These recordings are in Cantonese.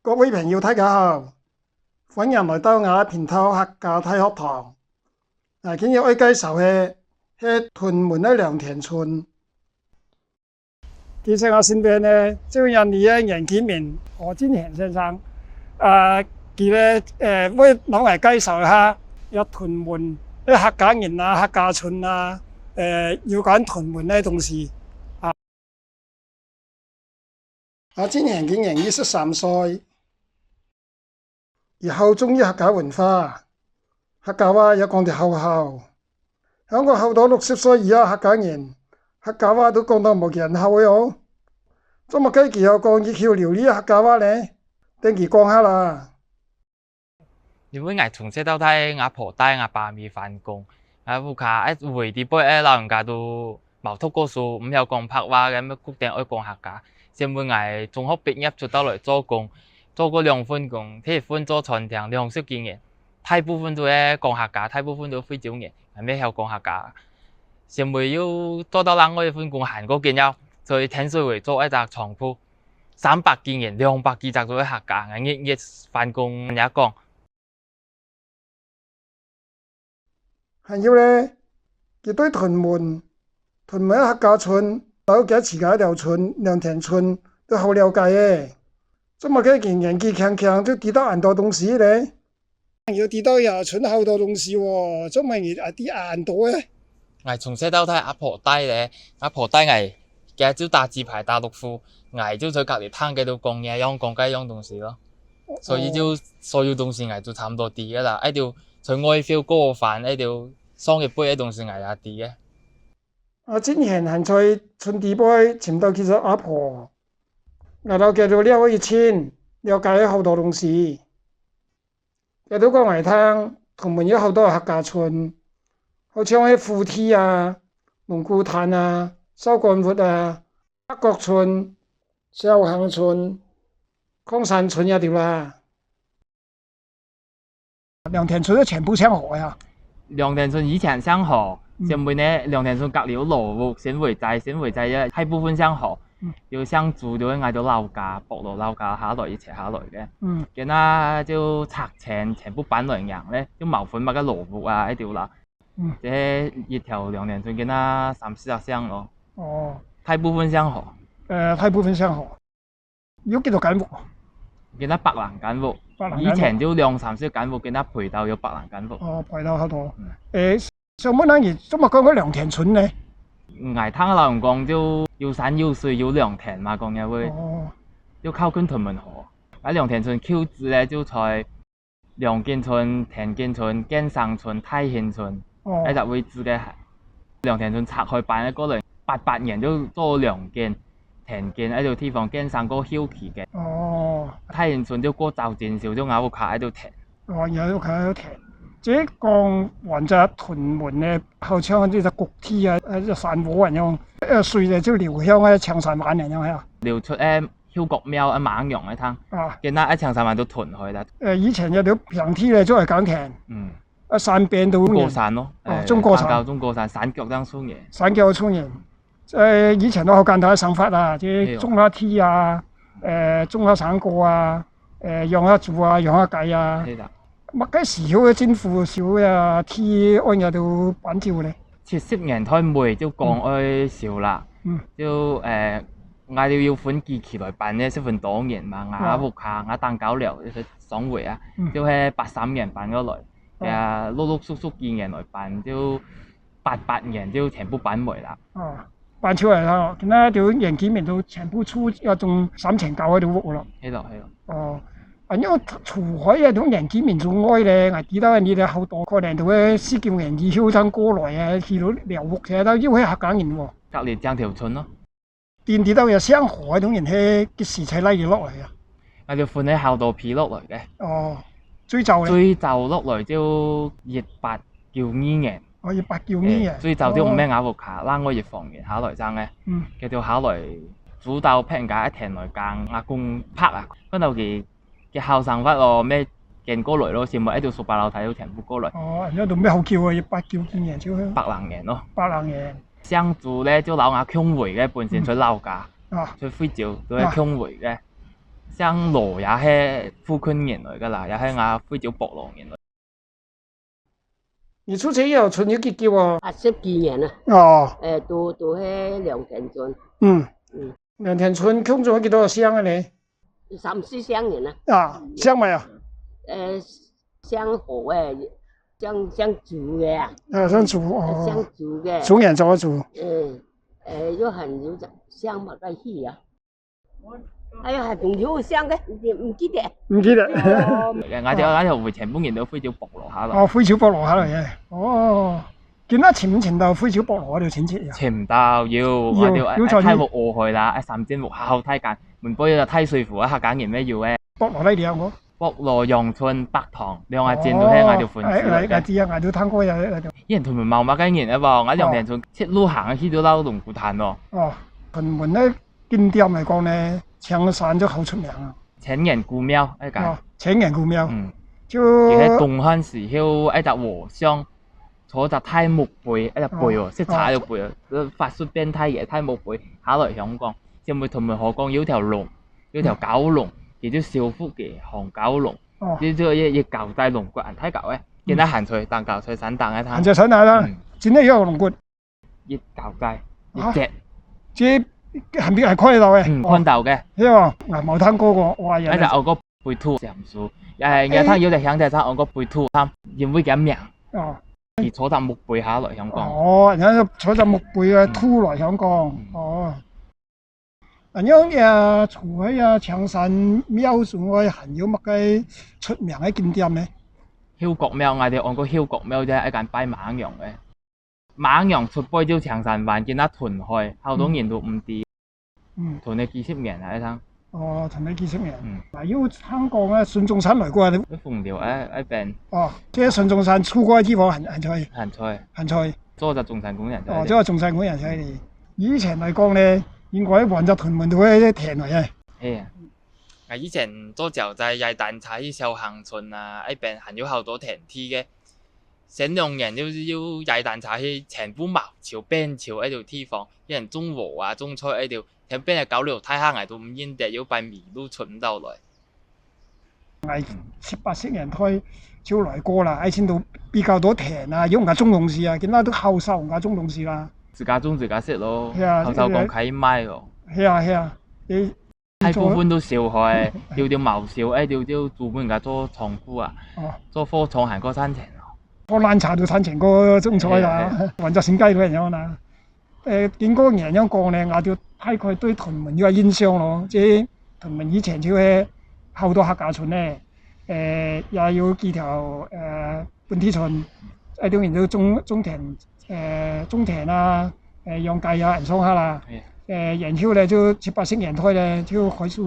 各位朋友大家好，歡迎來到我頻道客家體學堂。今日我介紹嘅係屯門嘅良田村。其實我身邊呢，就有你嘅嚴啟明、何展賢先生。佢咧會攞嚟介紹一下有屯門啲客家人啊、客家村啊，有關屯門嘅東西。何展賢今年23歲。而後中意客家文化，客家話也講得好好。香港好多60歲以下客家人，客家話都講得冇人好嘅哦。做乜雞佢有講粵橋料理客家話呢？等佢講下啦。因為我從細到大，我婆帶我爸咪返工，我屋企一回啲輩老人家都冇讀過書，唔有講白話嘅，咁固定愛講客家。先每我中學畢業出到嚟做工。做過2份工，第一份做餐廳，2識經驗，大部分都係講客家，大部分都非洲人，係咩係講客家。先每要做到另外一份工，韓國見有，所以天水圍做一隻廠鋪，300經驗，200幾隻都係客家，我日返工也講。還有呢，佢對屯門客家村，有幾自己一條村良田村都好了解嘅。做乜嘅件年紀強強都知道很多東西咧？要知道又村好多東西喎，做乜嘢啲很多咧？我從細到大阿婆帶咧，阿婆帶我嘅就打字牌打6副，我就在隔離攤嘅度講嘢，講嗰樣東西咯。所以就所有東西我就差唔多啲噶啦，一條在外 feel 嗰個飯，一條雙嘅杯嘅東西我也啲嘅。我之前係在村地杯尋到其實阿婆。我都叫做了解清，了解好多東西。佢都講嚟聽，屯門有好多客家村，好似喺富梯啊、龍鼓灘啊、收幹活啊、北角村、小坑村、康山村一條啦。良田村都全部上河呀！良田村以前上河，現在呢良田村隔離有羅屋，先圍仔一大部分上河。要想住就嗌到樓價，博到樓價下來一齊下來嘅。咁啊就拆遷全部搬來人咧，就冇分乜嘅羅屋啊一條啦。即一條良田村，見啊30-40箱咯。哦。大部分上河。大部分上河。有幾多間屋？見啊100人間屋。以前就2-3間屋，見啊賠到有100人間屋。哦，賠到好多。上乜嘢？做乜講個良田村呢？我聽老人講就有山有水有良田嘛，講嘅會，要靠近屯門河。喺良田村 Q 字咧就在良建村、田建村、建生村、太興村一個位置嘅。良田村拆開辦嘅嗰類88年就做良建、田建喺度地方建生個休期嘅。太興村就過周戰少就咬屋卡喺度田。有屋卡喺度田。即係講完咗屯門咧，好似呢隻谷梯啊，山河咁樣，水咧就流向喺長沙灣咁樣係啊。流出囂國廟猛陽嘅灘，見啦喺長沙灣都屯去啦。以前有條平梯咧，都係耕田。山邊度。中國山咯。中國山。中國山散腳當村嘅。散腳村嘅。以前都好簡單嘅生活啊，即係種下田啊，種下生果啊，養下豬啊，養下雞啊。乜嘅少嘅政府少啊，天安日都辦照咧。70年代末就講愛少啦，就我哋要款機器來辦咧，份黨員嘛，我屋下我當狗寮一爽會啊，就係83年辦咗來，陸續幾年來辦，就88年就全部辦沒啦。辦出嚟啦，見到條嚴啟明都全部出一種3層9喺度屋咯。係咯。因為出海啊，種嚴啟明做愛咧，我知道你哋好多可能都會施教人二小生過來啊，去到寮屋嘅都要係客家人喎。隔離張條村咯。電到有上河嗰種人係嘅時勢拉住落嚟啊。我哋換喺後道皮落嚟嘅。最就落嚟就1892年。1892年。最就啲唔咩咬屋卡，拉我業房嘅考來爭嘅。叫做考來主導平價一田來耕，阿公拍啊，嗰度嘅後生屈咯，咩見過來咯，全部喺度18樓睇到全部過來。呢度咩好叫啊？1892年招香。白冷年咯。白冷年。相住咧就樓下強回嘅，本身出樓價，出非洲都係強回嘅。像羅也係富坤人來㗎啦，也係我非洲博羅人來。你出去以後存咗結叫啊？ 12年啦。哦。都喺良田村。良田村空咗幾多個箱啊你？3、4箱人啦。箱咪啊？箱好誒，箱煮嘅啊。箱煮哦。箱煮嘅。煮人做一煮。有很有箱乜嘅戲啊？哎呀，仲有箱嘅，唔記得。我哋回程本年到非洲博羅下來。非洲博羅下來嘅。見得前唔前到非洲博羅嗰條淺切啊？前唔到要，我哋睇木餓去啦，甚至木後睇間，門杯就睇水庫客揀完咩要嘅。博羅呢條我？博羅陽春北塘兩個站都喺我條款子嚟嘅。我知啊，我都聽過有。以前屯門茂馬間然啊噃，我良田村鐵路行去到撈龍鼓灘咯。屯門咧景點嚟講咧，長山都好出名啊。請人顧廟一間。請人顧廟。就喺東漢時候一隻和尚。坐隻太木背，一隻背喎，識踩條背啊！法術變態嘅太木背下來香港，就咪屯門河江有條龍，有條九龍，叫做少福嘅紅九龍，叫做一舊帶龍骨人睇舊嘅，見得行出但舊出散彈一攤。行出散彈啦，見得有龍骨。一舊帶一隻，即係邊係開頭嘅？開頭嘅。呢個冇聽過喎，哇！一隻我個背兔上樹，有攤有隻響隻山，我個背兔啱，要會咁名。而坐隻木背下來香港。然後坐隻木背嘅兔來香港。咁樣除喺長山廟之外，還有乜嘅出名嘅景點呢？曉國廟，我哋按個曉國廟啫，一間拜猛羊嘅。猛羊出背就長山環見得屯海，好多年都唔知。屯你幾十年啊？一生。屯你幾十年。嗱，要香港咧，孫中山來過啊？你鳳寮一邊。即係孫中山出過嘅地方，行菜。做咗中山工人。做咗中山工人喺度。以前嚟講咧，應該橫咗屯門度嘅田嚟嘅。係啊。我以前做就在踩單車去小坑村啊，一邊還有好多田地嘅。成兩人要踩單車去全部茅潮、邊潮一條地方，有人種禾啊、種菜一條。喺邊日搞條太坑嚟到五煙地，要拜迷路出唔到來。17、18年代就來過啦，以前都比較多田啊，有唔係種農事啊，見到都後手唔係種農事啦。自家種自家食咯，後手講契賣咯。係啊，大部分都少開，條茅少，條做本家做倉庫啊，做貨廠行過山前咯。做爛茶都產前過種菜啦，混咗成雞嗰樣啦。見嗰個人樣講咧，我就大概對屯門有個印象咯。即係屯門以前就係好多客家村咧，又有幾條本地村，一啲人都種田啊，養雞啊，人桑下啦。然後咧就17、18年代咧就開始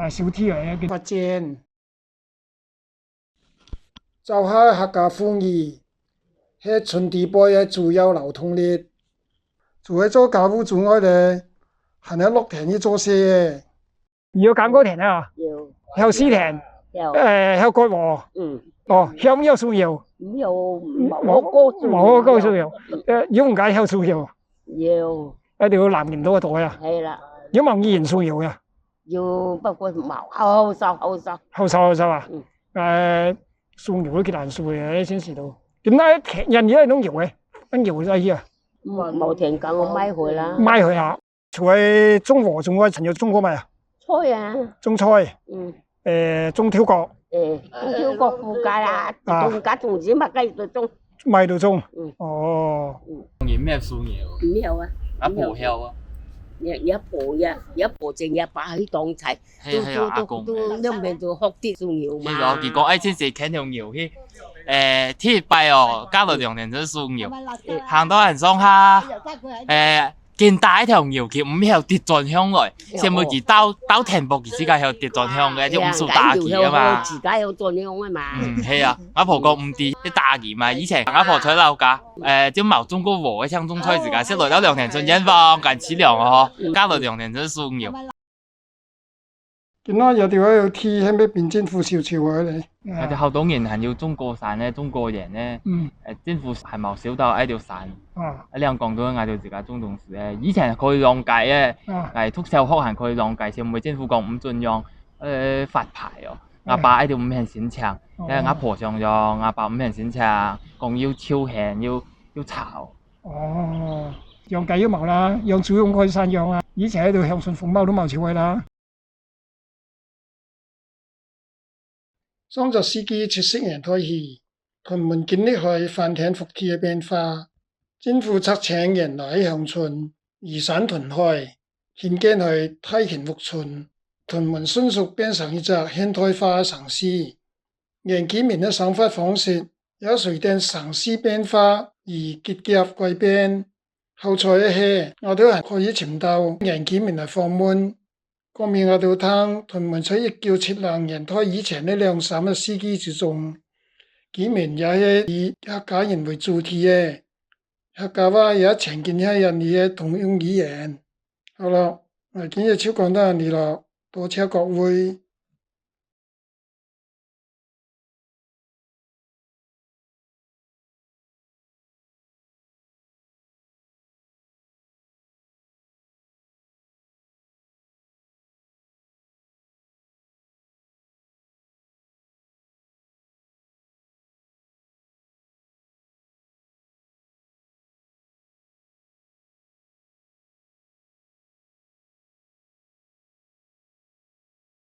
小梯嚟嘅發展，就係客家婦兒喺村地背嘅主要流通力。做喺做家務之外咧，係喺落田去做事。要揀嗰田啊？要。有絲田。有。有割禾。有唔有樹苗？有，冇高樹苗。要唔解有樹苗？要。一定要南年到嘅袋啊。係啦。有冇依然樹苗嘅？要，不過冇，後收啊。樹苗都幾難樹嘅，先時到。點解人而家都搖嘅？跟搖咗依啊？冇田咁，我買回啦。買回啊！除咗種禾，仲有曾有種過咩啊？菜啊。種菜。種挑角。種挑角附加啦，種假種子咪繼續種。咪度種。種咩樹苗？苗啊。一棵苗啊。一棵淨一把去當菜，都兩邊都學啲樹苗嘛。呢個結果先是啃條苗去。鐵幣哦，加落兩年就樹苗，行到人上下，見大一條苗橋唔係跌轉向來，先每期兜田步期之間係跌轉向嘅，即唔數大期啊嘛。自家有轉向啊嘛。係啊，阿婆講唔跌啲大期嘛，以前阿婆在樓價，啲毛種個禾，像種菜時間，先來到兩年進一方近似量啊嗬，加落兩年就樹苗。見到有條喺度踢喺咩邊政府潮啊你？我哋好多人係要中國山咧，中國人咧，政府係冇少到一條山。你講講到嗌到自家種東西咧，以前可以讓計嘅，係禿手學行可以讓計，先唔會政府講唔准讓。發牌哦。阿爸喺條五行線場，因為阿婆上咗阿爸五行線場，講要超輕要炒。哦，養雞都冇啦，養豬用開山養啊，以前喺度鄉村鳳貓都冇超嘅啦。桑作司機切色年胎戲，屯門經歷係翻天覆地嘅變化。政府策請原來喺鄉村移山屯海，現今係梯田屋村，屯門迅速變成一個現代化嘅城市。原居民嘅生活方式也隨着城市變化而節節改變。好彩嘅係，我哋係可以尋到原居民嘅訪問。講明我哋聽屯門在1970年代以前的兩三個世紀之中，居民也係以客家人為主體嘅，客家話也曾經係人哋嘅通用語言。好啦，我今日就講到呢度，多謝各位。